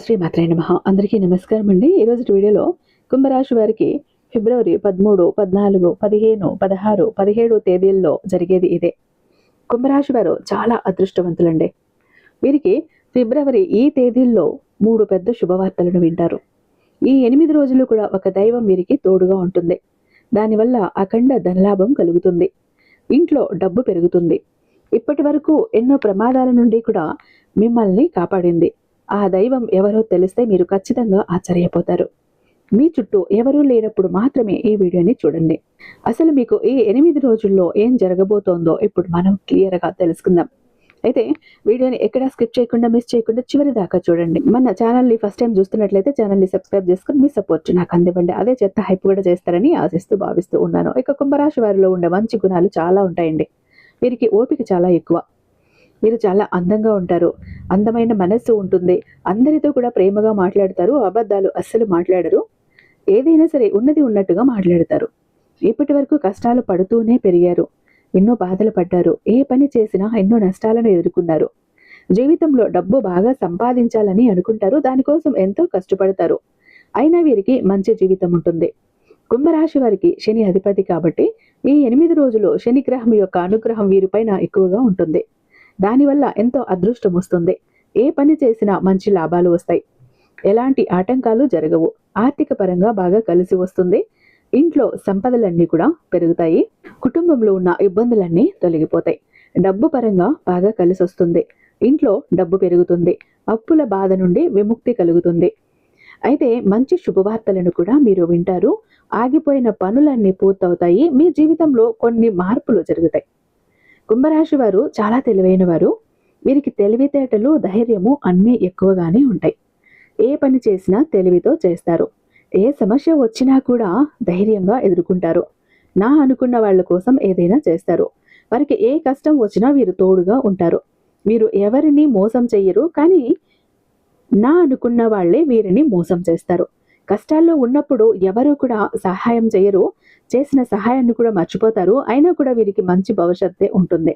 శ్రీ మాత్రే నమః. అందరికీ నమస్కారం అండి. ఈరోజు వీడియోలో కుంభరాశి వారికి ఫిబ్రవరి 13, 14, 15, 16, 17 తేదీల్లో జరిగేది ఇదే. కుంభరాశి వారు చాలా అదృష్టవంతులండి. వీరికి ఫిబ్రవరి ఈ తేదీల్లో 3 పెద్ద శుభవార్తలను వింటారు. ఈ 8 రోజులు కూడా ఒక దైవం వీరికి తోడుగా ఉంటుంది. దానివల్ల అఖండ ధనలాభం కలుగుతుంది. ఇంట్లో డబ్బు పెరుగుతుంది. ఇప్పటి వరకు ఎన్నో ప్రమాదాల నుండి కూడా మిమ్మల్ని కాపాడింది. ఆ దైవం ఎవరో తెలిస్తే మీరు ఖచ్చితంగా ఆశ్చర్యపోతారు. మీ చుట్టూ ఎవరూ లేనప్పుడు మాత్రమే ఈ వీడియోని చూడండి. అసలు మీకు ఈ 8 రోజుల్లో ఏం జరగబోతోందో ఇప్పుడు మనం క్లియర్గా తెలుసుకుందాం. అయితే వీడియోని ఎక్కడా స్కిప్ చేయకుండా, మిస్ చేయకుండా చివరి దాకా చూడండి. మన ఛానల్ని ఫస్ట్ టైం చూస్తున్నట్లయితే ఛానల్ని సబ్స్క్రైబ్ చేసుకుని మీ సపోర్ట్ నాకు అందివ్వండి. అదే చెత్త హైప్ కూడా చేస్తారని ఆశిస్తూ భావిస్తూ ఉన్నాను. ఇక కుంభరాశి వారిలో ఉండే మంచి గుణాలు చాలా ఉంటాయండి. వీరికి ఓపిక చాలా ఎక్కువ. మీరు చాలా అందంగా ఉంటారు. అందమైన మనస్సు ఉంటుంది. అందరితో కూడా ప్రేమగా మాట్లాడతారు. అబద్ధాలు అస్సలు మాట్లాడరు. ఏదైనా సరే ఉన్నది ఉన్నట్టుగా మాట్లాడతారు. ఇప్పటి వరకు కష్టాలు పడుతూనే పెరిగారు. ఎన్నో బాధలు పడ్డారు. ఏ పని చేసినా ఎన్నో నష్టాలను ఎదుర్కొన్నారు. జీవితంలో డబ్బు బాగా సంపాదించాలని అనుకుంటారు. దానికోసం ఎంతో కష్టపడతారు. అయినా వీరికి మంచి జీవితం ఉంటుంది. కుంభరాశి వారికి శని అధిపతి కాబట్టి ఈ 8 రోజులు శని గ్రహం యొక్క అనుగ్రహం వీరిపైన ఎక్కువగా ఉంటుంది. దానివల్ల ఎంతో అదృష్టం వస్తుంది. ఏ పని చేసినా మంచి లాభాలు వస్తాయి. ఎలాంటి ఆటంకాలు జరగవు. ఆర్థిక పరంగా బాగా కలిసి వస్తుంది. ఇంట్లో సంపదలన్నీ కూడా పెరుగుతాయి. కుటుంబంలో ఉన్న ఇబ్బందులన్నీ తొలగిపోతాయి. డబ్బు పరంగా బాగా కలిసి వస్తుంది. ఇంట్లో డబ్బు పెరుగుతుంది. అప్పుల బాధ నుండి విముక్తి కలుగుతుంది. అయితే మంచి శుభవార్తలను కూడా మీరు వింటారు. ఆగిపోయిన పనులన్నీ పూర్తవుతాయి. మీ జీవితంలో కొన్ని మార్పులు జరుగుతాయి. కుంభరాశి వారు చాలా తెలివైన వారు. వీరికి తెలివితేటలు, ధైర్యము అన్నీ ఎక్కువగానే ఉంటాయి. ఏ పని చేసినా తెలివితో చేస్తారు. ఏ సమస్య వచ్చినా కూడా ధైర్యంగా ఎదుర్కొంటారు. నా అనుకున్న వాళ్ళ కోసం ఏదైనా చేస్తారు. వారికి ఏ కష్టం వచ్చినా వీరు తోడుగా ఉంటారు. వీరు ఎవరిని మోసం చెయ్యరు. కానీ నా అనుకున్న వాళ్ళే వీరిని మోసం చేస్తారు. కష్టాల్లో ఉన్నప్పుడు ఎవరు కూడా సహాయం చేయరు. చేసిన సహాయాన్ని కూడా మర్చిపోతారు. అయినా కూడా వీరికి మంచి భవిష్యత్తే ఉంటుంది.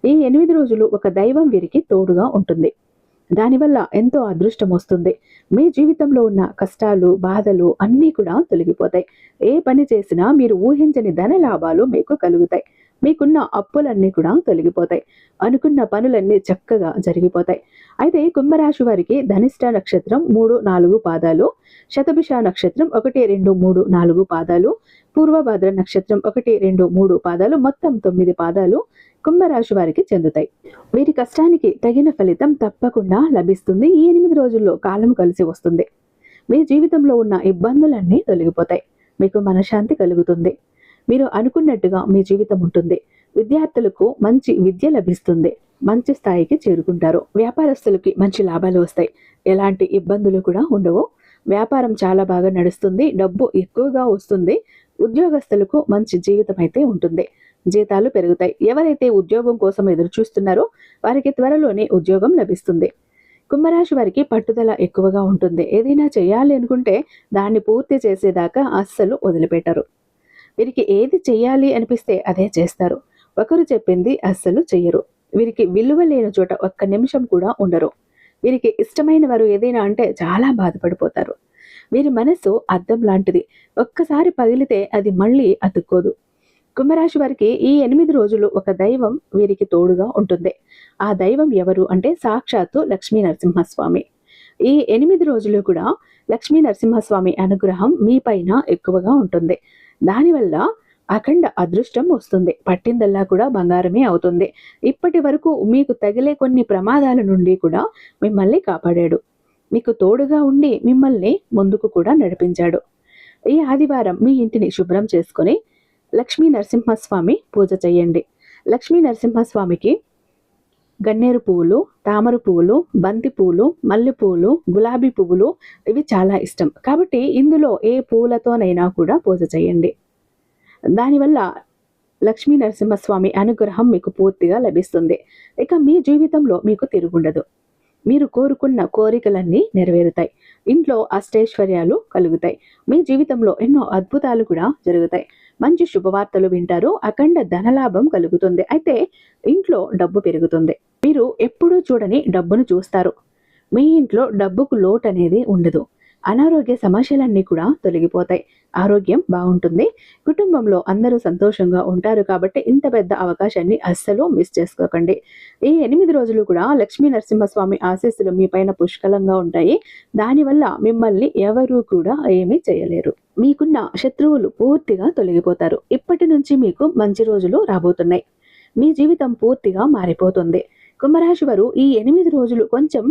ఈ 8 రోజులు ఒక దైవం వీరికి తోడుగా ఉంటుంది. దానివల్ల ఎంతో అదృష్టం వస్తుంది. మీ జీవితంలో ఉన్న కష్టాలు, బాధలు అన్నీ కూడా తొలగిపోతాయి. ఏ పని చేసినా మీరు ఊహించని ధన లాభాలు మీకు కలుగుతాయి. మీకున్న అప్పులన్నీ కూడా తొలగిపోతాయి. అనుకున్న పనులన్నీ చక్కగా జరిగిపోతాయి. అయితే కుంభరాశి వారికి ధనిష్ట నక్షత్రం 3, 4 పాదాలు, శతభిష నక్షత్రం 1, 2, 3, 4 పాదాలు, పూర్వభద్ర నక్షత్రం 1, 2, 3 పాదాలు, మొత్తం 9 పాదాలు కుంభరాశి వారికి చెందుతాయి. వీరి కష్టానికి తగిన ఫలితం తప్పకుండా లభిస్తుంది. ఈ 8 రోజుల్లో కాలం కలిసి వస్తుంది. మీ జీవితంలో ఉన్న ఇబ్బందులన్నీ తొలగిపోతాయి. మీకు మనశ్శాంతి కలుగుతుంది. మీరు అనుకున్నట్టుగా మీ జీవితం ఉంటుంది. విద్యార్థులకు మంచి విద్య లభిస్తుంది. మంచి స్థాయికి చేరుకుంటారు. వ్యాపారస్తులకి మంచి లాభాలు వస్తాయి. ఎలాంటి ఇబ్బందులు కూడా ఉండవు. వ్యాపారం చాలా బాగా నడుస్తుంది. డబ్బు ఎక్కువగా వస్తుంది. ఉద్యోగస్తులకు మంచి జీవితం అయితే ఉంటుంది. జీతాలు పెరుగుతాయి. ఎవరైతే ఉద్యోగం కోసం ఎదురు చూస్తున్నారో వారికి త్వరలోనే ఉద్యోగం లభిస్తుంది. కుంభరాశి వారికి పట్టుదల ఎక్కువగా ఉంటుంది. ఏదైనా చేయాలి అనుకుంటే దాన్ని పూర్తి చేసేదాకా అస్సలు వదిలిపెట్టరు. వీరికి ఏది చెయ్యాలి అనిపిస్తే అదే చేస్తారు. ఒకరు చెప్పింది అస్సలు చెయ్యరు. వీరికి విలువ లేని చోట ఒక్క నిమిషం కూడా ఉండరు. వీరికి ఇష్టమైన వారు ఏదైనా అంటే చాలా బాధపడిపోతారు. వీరి మనసు అద్దం లాంటిది. ఒక్కసారి పగిలితే అది మళ్ళీ అతుక్కోదు. కుంభరాశి వారికి ఈ 8 రోజులు ఒక దైవం వీరికి తోడుగా ఉంటుంది. ఆ దైవం ఎవరు అంటే సాక్షాత్తు లక్ష్మీ నరసింహస్వామి. ఈ 8 రోజులు కూడా లక్ష్మీ నరసింహస్వామి అనుగ్రహం మీ పైన ఎక్కువగా ఉంటుంది. దానివల్ల అఖండ అదృష్టం వస్తుంది. పట్టిందల్లా కూడా బంగారమే అవుతుంది. ఇప్పటి వరకు మీకు తగిలే కొన్ని ప్రమాదాల నుండి కూడా మిమ్మల్ని కాపాడాడు. మీకు తోడుగా ఉండి మిమ్మల్ని ముందుకు కూడా నడిపించాడు. ఈ ఆదివారం మీ ఇంటిని శుభ్రం చేసుకొని లక్ష్మీ నరసింహస్వామి పూజ చేయండి. లక్ష్మీ నరసింహస్వామికి గన్నేరు పువ్వులు, తామర పువ్వులు, బంతి పువ్వులు, మల్లె పువ్వులు, గులాబీ పువ్వులు ఇవి చాలా ఇష్టం. కాబట్టి ఇందులో ఏ పువ్వులతోనైనా కూడా పూజ చేయండి. దానివల్ల లక్ష్మీ నరసింహస్వామి అనుగ్రహం మీకు పూర్తిగా లభిస్తుంది. ఇక మీ జీవితంలో మీకు తిరుగుండదు. మీరు కోరుకున్న కోరికలన్నీ నెరవేరుతాయి. ఇంట్లో అష్టైశ్వర్యాలు కలుగుతాయి. మీ జీవితంలో ఎన్నో అద్భుతాలు కూడా జరుగుతాయి. మంచి శుభవార్తలు వింటారు. అఖండ ధనలాభం కలుగుతుంది. అయితే ఇంట్లో డబ్బు పెరుగుతుంది. మీరు ఎప్పుడూ చూడని డబ్బును చూస్తారు. మీ ఇంట్లో డబ్బుకు లోటు అనేది ఉండదు. అనారోగ్య సమస్యలన్నీ కూడా తొలగిపోతాయి. ఆరోగ్యం బాగుంటుంది. కుటుంబంలో అందరూ సంతోషంగా ఉంటారు కాబట్టి ఇంత పెద్ద అవకాశాన్ని అస్సలు మిస్ చేసుకోకండి. ఈ 8 రోజులు కూడా లక్ష్మీ నరసింహస్వామి ఆశీస్సులు మీ పైన పుష్కలంగా ఉంటాయి. దానివల్ల మిమ్మల్ని ఎవరూ కూడా ఏమీ చేయలేరు. మీకున్న శత్రువులు పూర్తిగా తొలగిపోతారు. ఇప్పటి నుంచి మీకు మంచి రోజులు రాబోతున్నాయి. మీ జీవితం పూర్తిగా మారిపోతుంది. కుంభరాశి వారు ఈ 8 రోజులు కొంచెం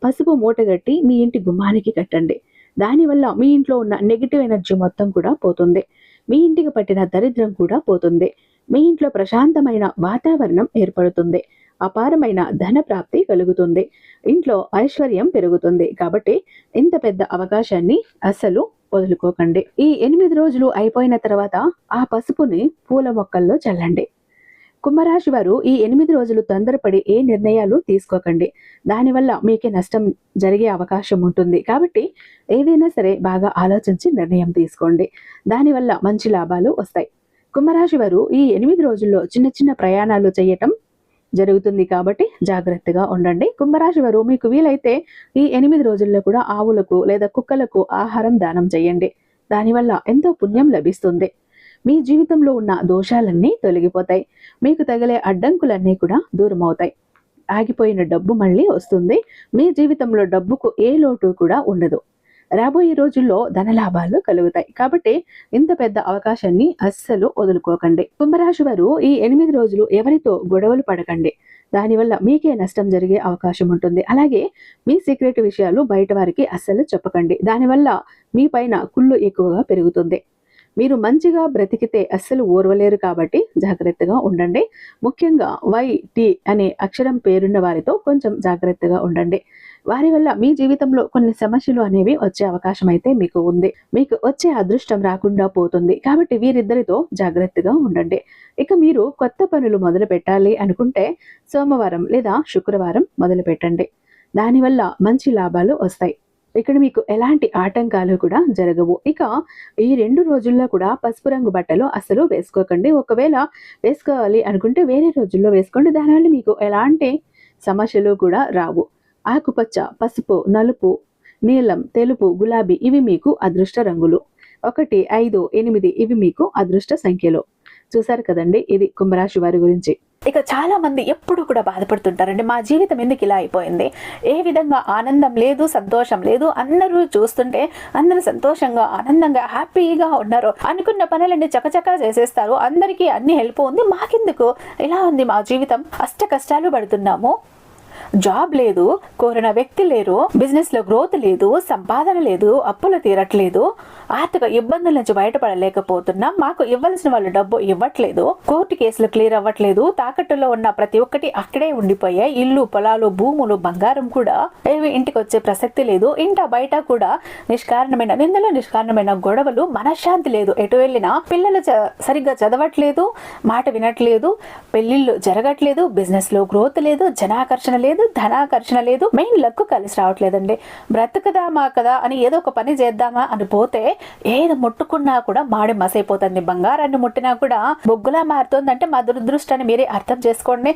పసుపు మూటగట్టి మీ ఇంటి గుమ్మానికి కట్టండి. దానివల్ల మీ ఇంట్లో ఉన్న నెగిటివ్ ఎనర్జీ మొత్తం కూడా పోతుంది. మీ ఇంటికి పట్టిన దరిద్రం కూడా పోతుంది. మీ ఇంట్లో ప్రశాంతమైన వాతావరణం ఏర్పడుతుంది. అపారమైన ధన ప్రాప్తి కలుగుతుంది. ఇంట్లో ఐశ్వర్యం పెరుగుతుంది. కాబట్టి ఇంత పెద్ద అవకాశాన్ని అస్సలు వదులుకోకండి. ఈ 8 రోజులు అయిపోయిన తర్వాత ఆ పసుపుని పూల మొక్కల్లో చల్లండి. కుంభరాశి వారు ఈ 8 రోజులు తొందరపడి ఏ నిర్ణయాలు తీసుకోకండి. దానివల్ల మీకే నష్టం జరిగే అవకాశం ఉంటుంది. కాబట్టి ఏదైనా సరే బాగా ఆలోచించి నిర్ణయం తీసుకోండి. దానివల్ల మంచి లాభాలు వస్తాయి. కుంభరాశి వారు ఈ 8 రోజుల్లో చిన్న చిన్న ప్రయాణాలు చేయటం జరుగుతుంది కాబట్టి జాగ్రత్తగా ఉండండి. కుంభరాశి వారు మీకు వీలైతే ఈ 8 రోజుల్లో కూడా ఆవులకు లేదా కుక్కలకు ఆహారం దానం చేయండి. దానివల్ల ఎంతో పుణ్యం లభిస్తుంది. మీ జీవితంలో ఉన్న దోషాలన్నీ తొలగిపోతాయి. మీకు తగిలే అడ్డంకులన్నీ కూడా దూరం అవుతాయి. ఆగిపోయిన డబ్బు మళ్ళీ వస్తుంది. మీ జీవితంలో డబ్బుకు ఏ లోటు కూడా ఉండదు. రాబోయే రోజుల్లో ధనలాభాలు కలుగుతాయి. కాబట్టి ఇంత పెద్ద అవకాశాన్ని అస్సలు వదులుకోకండి. కుంభరాశి వారు ఈ 8 రోజులు ఎవరితో గొడవలు పడకండి. దానివల్ల మీకే నష్టం జరిగే అవకాశం ఉంటుంది. అలాగే మీ సీక్రెట్ విషయాలు బయట వారికి అస్సలు చెప్పకండి. దానివల్ల మీ పైన కుళ్ళు ఎక్కువగా పెరుగుతుంది. మీరు మంచిగా బ్రతికితే అస్సలు ఓర్వలేరు కాబట్టి జాగ్రత్తగా ఉండండి. ముఖ్యంగా YT అనే అక్షరం పేరున్న వారితో కొంచెం జాగ్రత్తగా ఉండండి. వారి వల్ల మీ జీవితంలో కొన్ని సమస్యలు అనేవి వచ్చే అవకాశం అయితే మీకు ఉంది. మీకు వచ్చే అదృష్టం రాకుండా పోతుంది. కాబట్టి వీరిద్దరితో జాగ్రత్తగా ఉండండి. ఇక మీరు కొత్త పనులు మొదలు పెట్టాలి అనుకుంటే సోమవారం లేదా శుక్రవారం మొదలు పెట్టండి. దానివల్ల మంచి లాభాలు వస్తాయి. ఇక్కడ మీకు ఎలాంటి ఆటంకాలు కూడా జరగవు. ఇక ఈ 2 రోజుల్లో కూడా పసుపు రంగు బట్టలు అసలు వేసుకోకండి. ఒకవేళ వేసుకోవాలి అనుకుంటే వేరే రోజుల్లో వేసుకోండి. దానివల్ల మీకు ఎలాంటి సమస్యలు కూడా రావు. ఆకుపచ్చ, పసుపు, నలుపు, నీలం, తెలుపు, గులాబీ ఇవి మీకు అదృష్ట రంగులు. 1, 5, 8 ఇవి మీకు అదృష్ట సంఖ్యలు. చూసారు కదండి, ఇది కుంభరాశి వారి గురించి. ఇక చాలా మంది ఎప్పుడు కూడా బాధపడుతుంటారండి, మా జీవితం ఎందుకు ఇలా అయిపోయింది, ఏ విధంగా ఆనందం లేదు, సంతోషం లేదు, అందరూ చూస్తుంటే అందరూ సంతోషంగా ఆనందంగా హ్యాపీగా ఉన్నారు, అనుకున్న పనులన్నీ చకచకా చేసేస్తారు, అందరికీ అన్ని హెల్ప్ ఉంది, మాకెందుకు ఇలా ఉంది మా జీవితం, అష్ట కష్టాలు పడుతున్నాము, జాబ్ లేదు, కోరిన వ్యక్తి లేరు, బిజినెస్ లో గ్రోత్ లేదు, సంపాదన లేదు, అప్పులు తీరట్లేదు, ఆర్థిక ఇబ్బందుల నుంచి బయటపడలేకపోతున్నాం, మాకు ఇవ్వాల్సిన వాళ్ళు డబ్బు ఇవ్వట్లేదు, కోర్టు కేసులు క్లియర్ అవ్వట్లేదు, తాకట్టులో ఉన్న ప్రతి ఒక్కటి అక్కడే ఉండిపోయాయి, ఇల్లు, పొలాలు, భూములు, బంగారం కూడా ఏవి ఇంటికి వచ్చే ప్రసక్తి లేదు, ఇంట బయట కూడా నిష్కారణమైన నిందలు, నిష్కారణమైన గొడవలు, మనశ్శాంతి లేదు, ఎటు వెళ్ళినా పిల్లలు సరిగ్గా చదవట్లేదు, మాట వినట్లేదు, పెళ్లిళ్ళు జరగట్లేదు, బిజినెస్ లో గ్రోత్ లేదు, జనాకర్షణ లేదు, ధనాకర్షణ లేదు, మెయిన్ లక్ కలిసి రావట్లేదండి. బ్రతుకుదామా కదా అని ఏదో ఒక పని చేద్దామా అని పోతే ఏది ముట్టుకున్నా కూడా మాడి మసైపోతుంది, బంగారాన్ని ముట్టినా కూడా బొగ్గులా మారుతుందంటే మా దురదృష్టాన్ని మీరే అర్థం చేసుకోండి.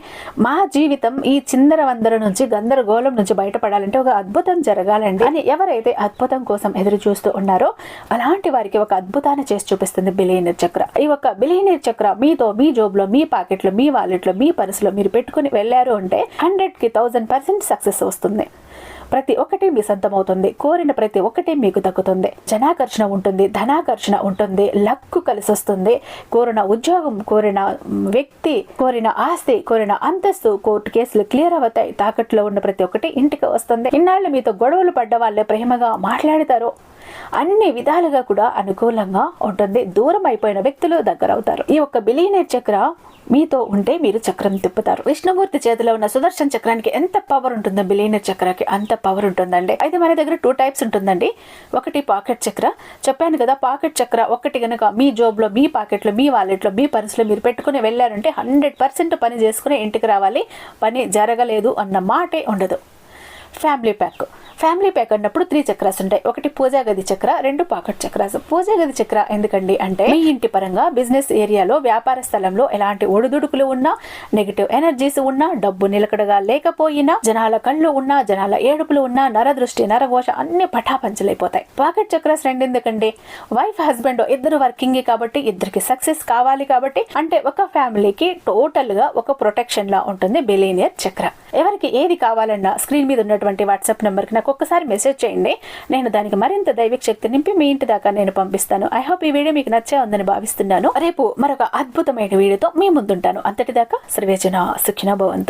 మా జీవితం ఈ చిందర వందర నుంచి, గందరగోళం నుంచి బయటపడాలంటే ఒక అద్భుతం జరగాలండి అని ఎవరైతే అద్భుతం కోసం ఎదురు చూస్తూ ఉన్నారో అలాంటి వారికి ఒక అద్భుతాన్ని చేసి చూపిస్తుంది బిలియనీర్ చక్ర. ఈ ఒక బిలియనీర్ చక్ర మీతో, మీ జోబులో, మీ పాకెట్లో, మీ వాలెట్లో, మీ పర్సులో మీరు పెట్టుకుని వెళ్ళారు అంటే 100కి 1000% సక్సెస్ వస్తుంది. ప్రతి ఒక్కటి మీ సొంతమవుతుంది, కోరిన ప్రతి ఒక్కటి మీకు దక్కుతుంది, జనాకర్షణ ఉంటుంది, ధనాకర్షణ ఉంటుంది, లక్కు కలిసి వస్తుంది, కోరిన ఉద్యోగం, కోరిన వ్యక్తి, కోరిన ఆస్తి, కోరిన అంతస్తు, కోర్టు కేసులు క్లియర్ అవుతాయి, తాకట్లో ఉన్న ప్రతి ఒక్కటి ఇంటికి వస్తుంది. ఇన్నాళ్ళు మీతో గొడవలు పడ్డ వాళ్ళే ప్రేమగా మాట్లాడతారు, అన్ని విధాలుగా కూడా అనుకూలంగా ఉంటుంది, దూరం అయిపోయిన వ్యక్తులు దగ్గర అవుతారు. ఈ ఒక్క బిలియనీర్ చక్ర మీతో ఉంటే మీరు చక్రం తిప్పుతారు. విష్ణుమూర్తి చేతిలో ఉన్న సుదర్శన చక్రానికి ఎంత పవర్ ఉంటుందో బిలియనీర్ చక్రానికి అంత పవర్ ఉంటుందండి. అయితే మన దగ్గర 2 టైప్స్ ఉంటుందండి. ఒకటి పాకెట్ చక్ర, చెప్పాను కదా, పాకెట్ చక్ర ఒకటి కనుక మీ జోబులో, మీ పాకెట్లో, మీ వాలెట్లో, మీ పర్సులో మీరు పెట్టుకుని వెళ్ళారంటే 100% పని చేసుకుని ఇంటికి రావాలి, పని జరగలేదు అన్న మాటే ఉండదు. ఫ్యామిలీ ప్యాక్ అన్నప్పుడు 3 చక్రాస్ ఉంటాయి. ఒకటి పూజా గది చక్ర, 2 పాకెట్ చక్రాస్. పూజా గది చక్ర ఎందుకండి అంటే మీ ఇంటి పరంగా బిజినెస్ ఏరియాలో వ్యాపార స్థలంలో ఎలాంటి ఒడిదుడుకులు ఉన్నా, నెగిటివ్ ఎనర్జీస్ ఉన్నా, డబ్బు నిలకడగా లేకపోయినా, జనాల కళ్ళు ఉన్నా, జనాల ఏడుపులు ఉన్నా, నరదృష్టి నరఘోష అన్ని పటాపంచలైపోతాయి. పాకెట్ చక్రాస్ 2 ఎందుకండి, వైఫ్ హస్బెండ్ ఇద్దరు వర్కింగ్ కాబట్టి ఇద్దరికి సక్సెస్ కావాలి కాబట్టి, అంటే ఒక ఫ్యామిలీకి టోటల్ గా ఒక ప్రొటెక్షన్ లా ఉంటుంది బిలియనియర్ చక్ర. ఎవరికి ఏది కావాలన్నా స్క్రీన్ మీద ఉన్నటువంటి వాట్సాప్ నెంబర్ కి నాకు ఒక్కసారి మెసేజ్ చేయండి. నేను దానికి మరింత దైవిక శక్తి నింపి మీ ఇంటి దాకా నేను పంపిస్తాను. ఐ హోప్ ఈ వీడియో మీకు నచ్చే ఉందని భావిస్తున్నాను. రేపు మరొక అద్భుతమైన వీడియోతో మీ ముందుంటాను. అంతటిదాకా సర్వేజన సుఖినో భవంతు.